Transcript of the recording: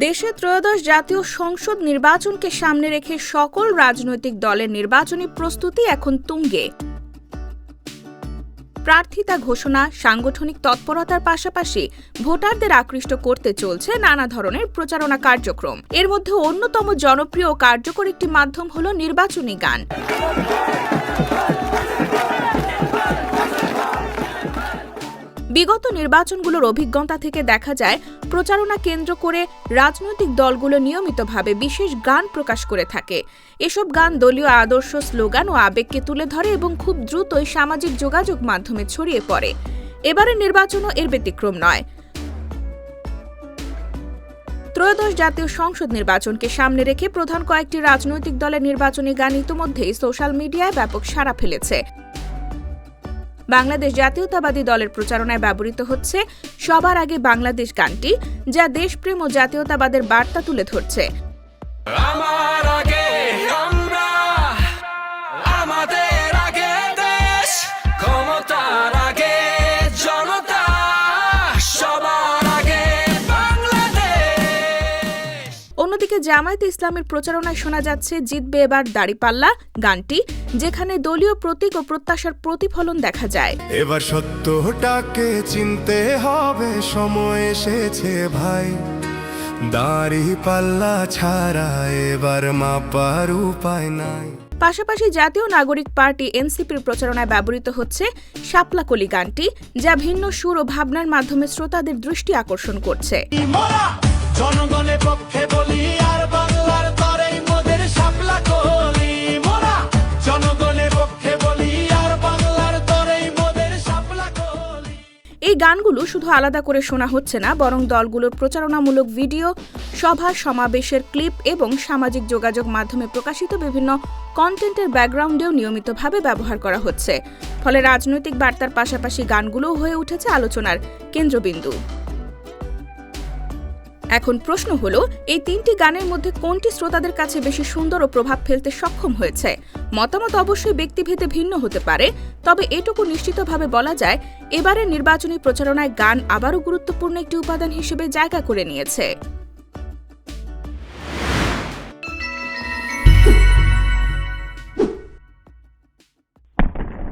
দেশে ত্রয়োদশ জাতীয় সংসদ নির্বাচনকে সামনে রেখে সকল রাজনৈতিক দলের নির্বাচনী প্রস্তুতি এখন তুঙ্গে। প্রার্থিতা ঘোষণা, সাংগঠনিক তৎপরতার পাশাপাশি ভোটারদের আকৃষ্ট করতে চলছে নানা ধরনের প্রচারণা কার্যক্রম। এর মধ্যে অন্যতম জনপ্রিয় ও কার্যকর একটি মাধ্যম হল নির্বাচনী গান। বিগত নির্বাচনগুলোর অভিজ্ঞতা থেকে দেখা যায়, প্রচারণা কেন্দ্র করে রাজনৈতিক দলগুলো নিয়মিতভাবে বিশেষ গান প্রকাশ করে থাকে। এসব গান দলীয় আদর্শ, স্লোগান ও আবেগকে তুলে ধরে এবং খুব দ্রুতই সামাজিক যোগাযোগ মাধ্যমে ছড়িয়ে পড়ে। এবারের নির্বাচনও এর ব্যতিক্রম নয়। ত্রয়োদশ জাতীয় সংসদ নির্বাচনকে সামনে রেখে প্রধান কয়েকটি রাজনৈতিক দলের নির্বাচনী গান ইতিমধ্যেই সোশ্যাল মিডিয়ায় ব্যাপক সাড়া ফেলেছে। বাংলাদেশ জাতীয়তাবাদী দলের প্রচারণায় ব্যবহৃত হচ্ছে সবার আগে বাংলাদেশ গানটি, যা দেশপ্রেম ও জাতীয়তাবাদের বার্তা তুলে ধরছে। অন্যদিকে জামায়াতে ইসলামের প্রচারণায় শোনা যাচ্ছে জিতবে এবার দাড়িপাল্লা গানটি, যেখানে দলীয় প্রতীক ও প্রত্যাশার প্রতিফলন দেখা যায়। এবার সত্যটাকে চিনতে হবে, সময় এসেছে ভাই, দাড়িপাল্লা ছাড়া এবার মাপার উপায় নাই। পাশাপাশি জাতীয় নাগরিক পার্টি এনসিপির প্রচারণায় ব্যবহৃত হচ্ছে শাপলাকলি গানটি, যা ভিন্ন সুর ও ভাবনার মাধ্যমে শ্রোতাদের দৃষ্টি আকর্ষণ করছে। জনগণের পক্ষে বলি আর বাংলার তরেই মোদের শাপলাকলি, মোরা জনগণের পক্ষে বলি আর বাংলার তরেই মোদের শাপলাকলি। এই গানগুলো শুধু আলাদা করে শোনা হচ্ছে না, বরং দলগুলোর প্রচারণামূলক ভিডিও, সভা সমাবেশের ক্লিপ এবং সামাজিক যোগাযোগ মাধ্যমে প্রকাশিত বিভিন্ন কন্টেন্টের ব্যাকগ্রাউন্ডেও নিয়মিতভাবে ব্যবহার করা হচ্ছে। ফলে রাজনৈতিক বার্তার পাশাপাশি গানগুলোও হয়ে উঠেছে আলোচনার কেন্দ্রবিন্দু। এখন প্রশ্ন হলো, এই তিনটি গানের মধ্যে কোনটি শ্রোতাদের কাছে বেশি সুন্দর ও প্রভাব ফেলতে সক্ষম হয়েছে? মতামত অবশ্যই ব্যক্তিভেদে ভিন্ন হতে পারে, তবে এটুকু নিশ্চিতভাবে বলা যায়, এবারের নির্বাচনী প্রচারণায় গান আবারও গুরুত্বপূর্ণ একটি উপাদান হিসেবে জায়গা করে নিয়েছে।